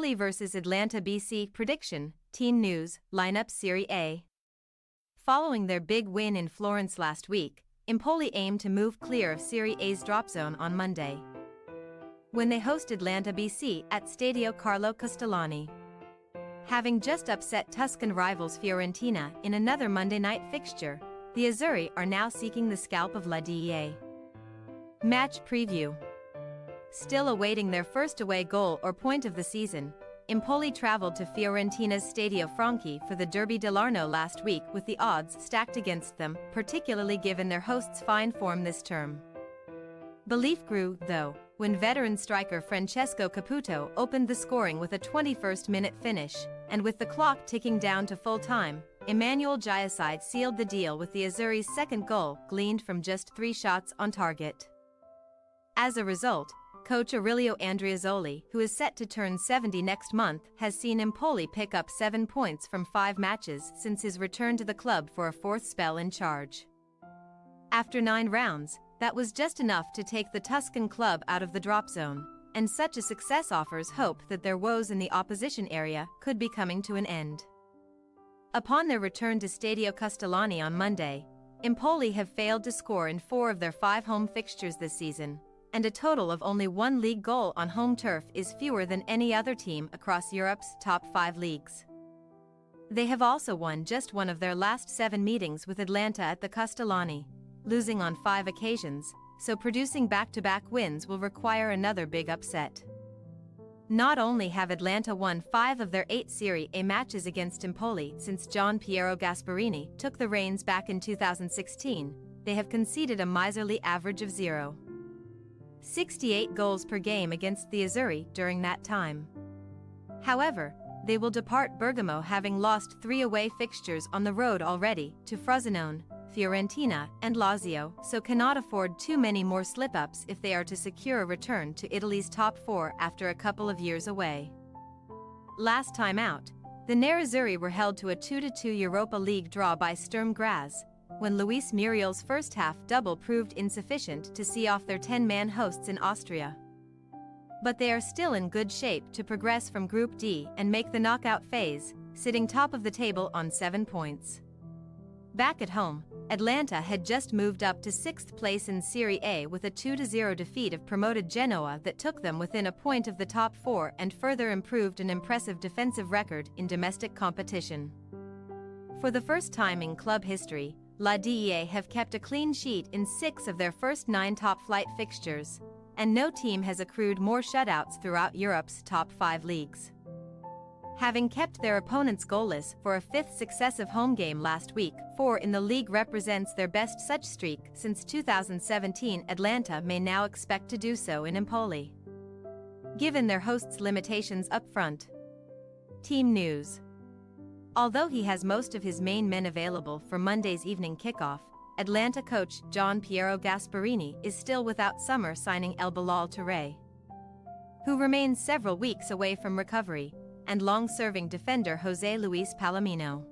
Empoli vs Atalanta BC prediction, team news, lineup Serie A. Following their big win in Florence last week, Empoli aimed to move clear of Serie A's drop zone on Monday, when they hosted Atalanta BC at Stadio Carlo Castellani. Having just upset Tuscan rivals Fiorentina in another Monday night fixture, the Azzurri are now seeking the scalp of La Dea. Match preview. Still awaiting their first away goal or point of the season, Empoli traveled to Fiorentina's Stadio Franchi for the Derby dell'Arno last week with the odds stacked against them, particularly given their hosts' fine form this term. Belief grew, though, when veteran striker Francesco Caputo opened the scoring with a 21st-minute finish, and with the clock ticking down to full time, Emmanuel Giasside sealed the deal with the Azzurri's second goal, gleaned from just 3 shots on target. As a result, coach Aurelio Andreazzoli, who is set to turn 70 next month, has seen Empoli pick up 7 points from 5 matches since his return to the club for a 4th spell in charge. After 9 rounds, that was just enough to take the Tuscan club out of the drop zone, and such a success offers hope that their woes in the opposition area could be coming to an end. Upon their return to Stadio Castellani on Monday, Empoli have failed to score in 4 of their 5 home fixtures this season, and a total of only 1 league goal on home turf is fewer than any other team across Europe's top 5 leagues. They have also won just one of their last 7 meetings with Atalanta at the Castellani, losing on 5 occasions, so producing back-to-back wins will require another big upset. Not only have Atalanta won 5 of their 8 Serie A matches against Empoli since Gian Piero Gasperini took the reins back in 2016, they have conceded a miserly average of 0.68 goals per game against the Azzurri during that time. However, they will depart Bergamo having lost 3 away fixtures on the road already to Frosinone, Fiorentina, and Lazio, so cannot afford too many more slip-ups if they are to secure a return to Italy's top 4 after a couple of years away. Last time out, the Nerazzurri were held to a 2-2 Europa League draw by Sturm Graz, when Luis Muriel's first-half double proved insufficient to see off their 10-man hosts in Austria. But they are still in good shape to progress from Group D and make the knockout phase, sitting top of the table on 7 points. Back at home, Atalanta had just moved up to 6th place in Serie A with a 2-0 defeat of promoted Genoa that took them within a point of the top 4 and further improved an impressive defensive record in domestic competition. For the first time in club history, La Dea have kept a clean sheet in 6 of their first 9 top-flight fixtures, and no team has accrued more shutouts throughout Europe's top 5 leagues. Having kept their opponents goalless for a 5th successive home game last week, 4 in the league represents their best such streak since 2017. Atalanta may now expect to do so in Empoli, given their hosts' limitations up front. Team news. Although he has most of his main men available for Monday's evening kickoff, Atalanta coach Gian Piero Gasperini is still without summer signing El Bilal Touré, who remains several weeks away from recovery, and long-serving defender José Luis Palomino.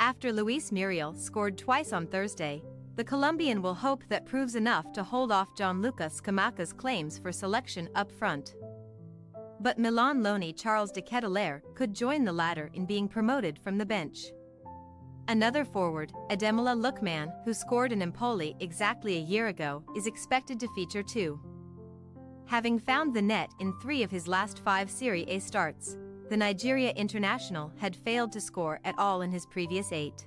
After Luis Muriel scored twice on Thursday, the Colombian will hope that proves enough to hold off Gianluca Scamacca's claims for selection up front. But Milan loanee Charles de Ketelaere could join the latter in being promoted from the bench. Another forward, Ademola Lookman, who scored in Empoli exactly a year ago, is expected to feature too. Having found the net in 3 of his last 5 Serie A starts, the Nigeria international had failed to score at all in his previous 8.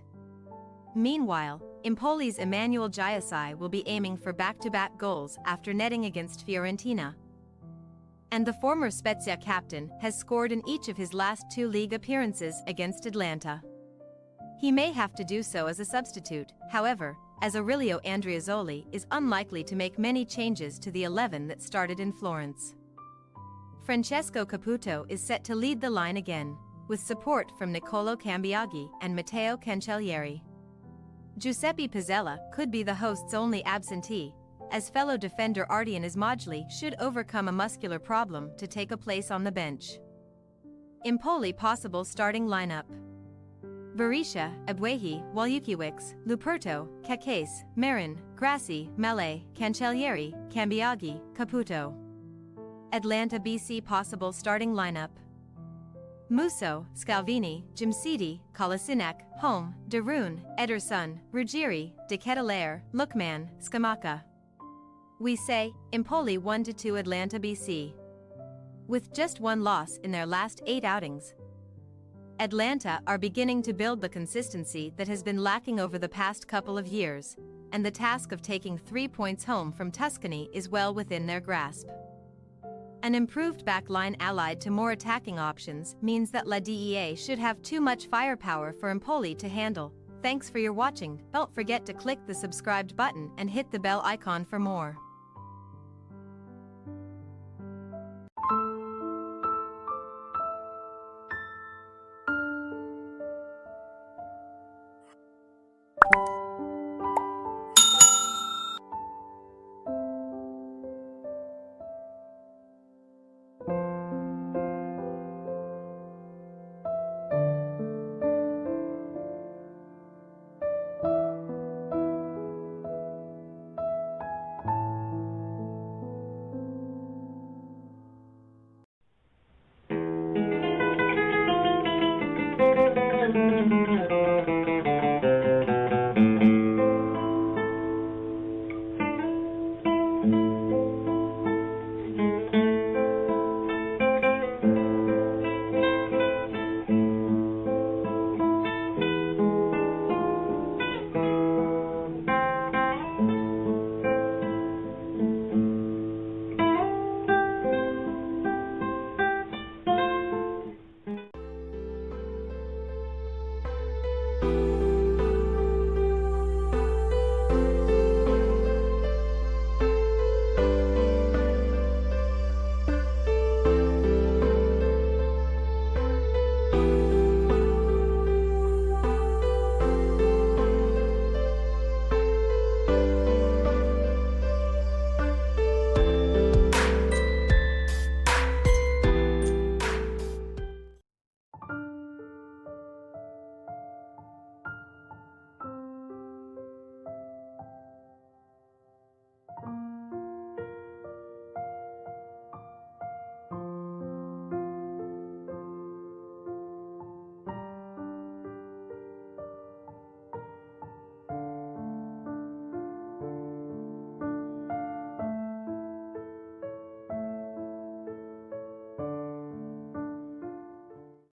Meanwhile, Empoli's Emmanuel Giasside will be aiming for back-to-back goals after netting against Fiorentina. And the former Spezia captain has scored in each of his last 2 league appearances against Atalanta. He may have to do so as a substitute, however, as Aurelio Andreazzoli is unlikely to make many changes to the 11 that started in Florence. Francesco Caputo is set to lead the line again, with support from Niccolò Cambiaghi and Matteo Cancellieri. Giuseppe Pizzella could be the host's only absentee, as fellow defender Ardian Ismajli should overcome a muscular problem to take a place on the bench. Empoli possible starting lineup: Berisha, Ebuehi, Walukiewicz, Luperto, Kekes, Marin, Grassi, Mele, Cancellieri, Cambiaghi, Caputo. Atalanta BC possible starting lineup: Musso, Scalvini, Jimsiti, Kolasinac, Home, Darun, Ederson, Ruggieri, De Ketelaere, Lookman, Scamacca. We say, Empoli 1-2 Atalanta BC. With just one loss in their last 8 outings, Atalanta are beginning to build the consistency that has been lacking over the past couple of years, and the task of taking 3 points home from Tuscany is well within their grasp. An improved backline allied to more attacking options means that La Dea should have too much firepower for Empoli to handle. Thanks for your watching. Don't forget to click the subscribed button and hit the bell icon for more.